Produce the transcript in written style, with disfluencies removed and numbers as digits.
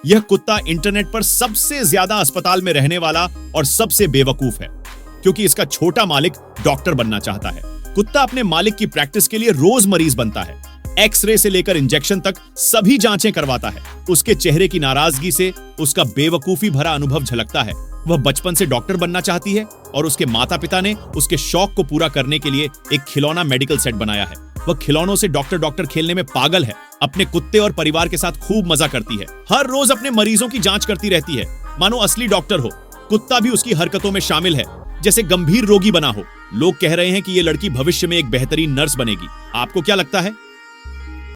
यह कुत्ता इंटरनेट पर सबसे ज्यादा अस्पताल में रहने वाला और सबसे बेवकूफ है, क्योंकि इसका छोटा मालिक डॉक्टर बनना चाहता है। कुत्ता अपने मालिक की प्रैक्टिस के लिए रोज मरीज बनता है। एक्सरे से लेकर इंजेक्शन तक सभी जांचें करवाता है। उसके चेहरे की नाराजगी से उसका बेवकूफी भरा अनुभव झलकता है। वह बचपन से डॉक्टर बनना चाहती है और उसके माता पिता ने उसके शौक को पूरा करने के लिए एक खिलौना मेडिकल सेट बनाया है। वह खिलौनों से डॉक्टर डॉक्टर खेलने में पागल है। अपने कुत्ते और परिवार के साथ खूब मजा करती है। हर रोज अपने मरीजों की जांच करती रहती है, मानो असली डॉक्टर हो। कुत्ता भी उसकी हरकतों में शामिल है, जैसे गंभीर रोगी बना हो। लोग कह रहे हैं कि ये लड़की भविष्य में एक बेहतरीन नर्स बनेगी। आपको क्या लगता है?